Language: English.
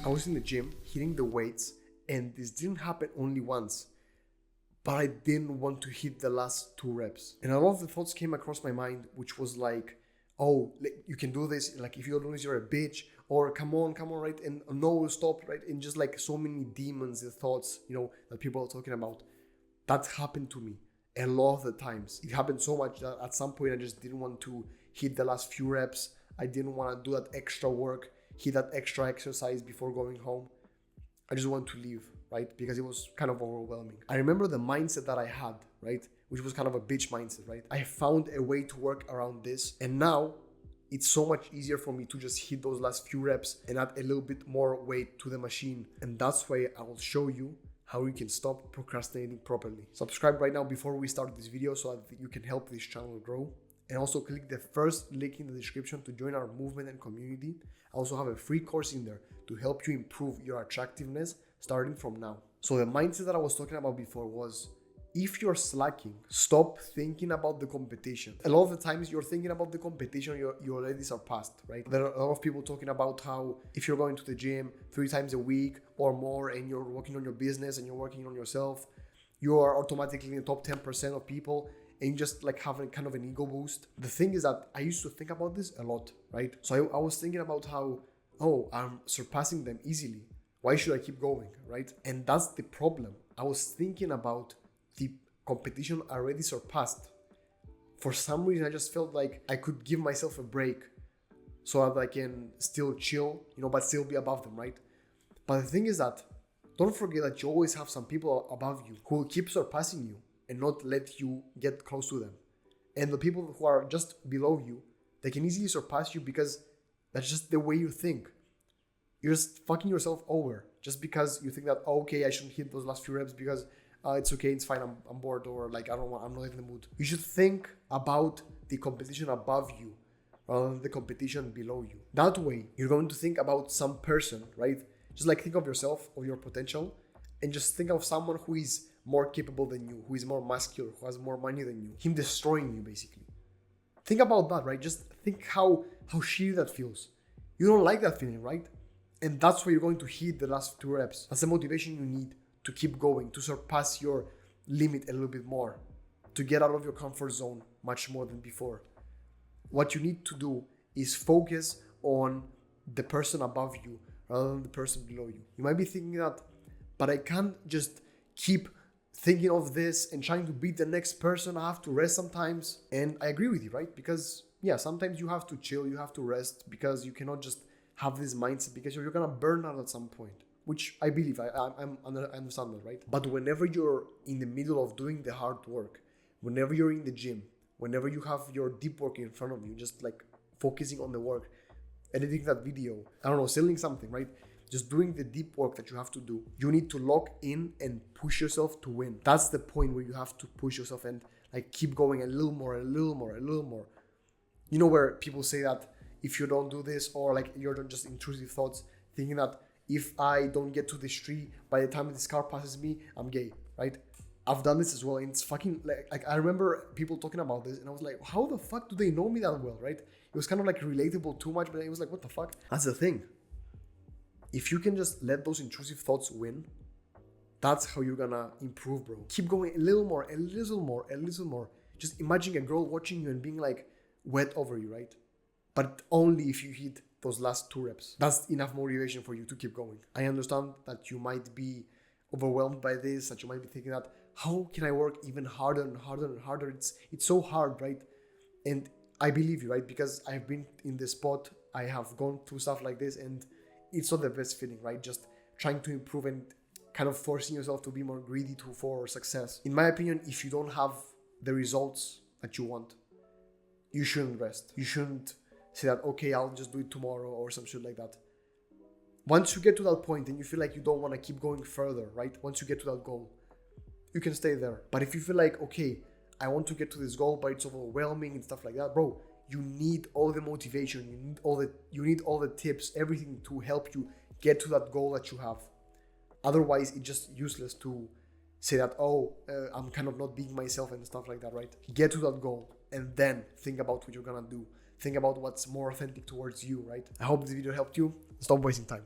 I was in the gym hitting the weights, and this didn't happen only once, but I didn't want to hit the last 2 reps. And a lot of the thoughts came across my mind, which was like, oh, you can do this. Like, if you don't do this, you're a bitch. Or come on, right? And no, stop, right? And just like so many demons and thoughts, that people are talking about. That happened to me a lot of the times. It happened so much that at some point I just didn't want to hit the last few reps. I didn't want to do that extra work, hit that extra exercise before going home. I just want to leave, right? Because it was kind of overwhelming. I remember the mindset that I had, right? Which was kind of a bitch mindset, right? I found a way to work around this. And now it's so much easier for me to just hit those last few reps and add a little bit more weight to the machine. And that's why I will show you how you can stop procrastinating properly. Subscribe right now before we start this video so that you can help this channel grow. And also click the first link in the description to join our movement and community. I also have a free course in there to help you improve your attractiveness starting from now. So the mindset that I was talking about before was, if you're slacking, stop thinking about the competition. A lot of the times you're thinking about the competition you already surpassed, right? There are a lot of people talking about how if you're going to the gym 3 times a week or more and you're working on your business and you're working on yourself, you are automatically in the top 10% of people and you just like having kind of an ego boost. The thing is that I used to think about this a lot, right? So I was thinking about how, oh, I'm surpassing them easily. Why should I keep going, right? And that's the problem. I was thinking about the competition already surpassed. For some reason, I just felt like I could give myself a break so that I can still chill, but still be above them, right? But the thing is that don't forget that you always have some people above you who will keep surpassing you and not let you get close to them. And the people who are just below you, they can easily surpass you because that's just the way you think. You're just fucking yourself over just because you think that, oh, okay, I shouldn't hit those last few reps because it's okay, it's fine, I'm bored, or like I'm not in the mood. You should think about the competition above you rather than the competition below you. That way, you're going to think about some person, right? Just like think of yourself, of your potential, and just think of someone who is more capable than you, who is more muscular, who has more money than you, him destroying you basically. Think about that, right? Just think how shitty that feels. You don't like that feeling, right? And that's why you're going to hit the last 2 reps. That's the motivation you need to keep going, to surpass your limit a little bit more, to get out of your comfort zone much more than before. What you need to do is focus on the person above you rather than the person below you. You might be thinking that, but I can't just keep thinking of this and trying to beat the next person. I have to rest sometimes. And I agree with you, right? Because yeah, sometimes you have to chill, you have to rest, because you cannot just have this mindset, because you're gonna burn out at some point, which I believe, I understand that, right? But whenever you're in the middle of doing the hard work, whenever you're in the gym, whenever you have your deep work in front of you, just like focusing on the work, editing that video, I don't know, selling something, right? Just doing the deep work that you have to do. You need to lock in and push yourself to win. That's the point where you have to push yourself and like keep going a little more, a little more, a little more. You know, where people say that if you don't do this, or like you're just intrusive thoughts, thinking that if I don't get to this tree by the time this car passes me, I'm gay, right? I've done this as well, and it's fucking like I remember people talking about this, and I was like, how the fuck do they know me that well, right? It was kind of like relatable too much, but it was like, what the fuck? That's the thing. If you can just let those intrusive thoughts win, that's how you're gonna improve, bro. Keep going a little more, a little more, a little more. Just imagine a girl watching you and being like wet over you, right? But only if you hit those last 2 reps. That's enough motivation for you to keep going. I understand that you might be overwhelmed by this, that you might be thinking that, how can I work even harder and harder and harder? It's so hard, right? And I believe you, right? Because I've been in this spot, I have gone through stuff like this, and it's not the best feeling, right? Just trying to improve and kind of forcing yourself to be more greedy for success. In my opinion, if you don't have the results that you want, you shouldn't rest. You shouldn't say that, okay, I'll just do it tomorrow or some shit like that. Once you get to that point and you feel like you don't want to keep going further, right? Once you get to that goal, you can stay there. But if you feel like, okay, I want to get to this goal, but it's overwhelming and stuff like that, bro, you need all the motivation, you need all the tips, everything to help you get to that goal that you have. Otherwise, it's just useless to say that, oh, I'm kind of not being myself and stuff like that, right? Get to that goal and then think about what you're gonna do. Think about what's more authentic towards you, right? I hope this video helped you. Stop wasting time.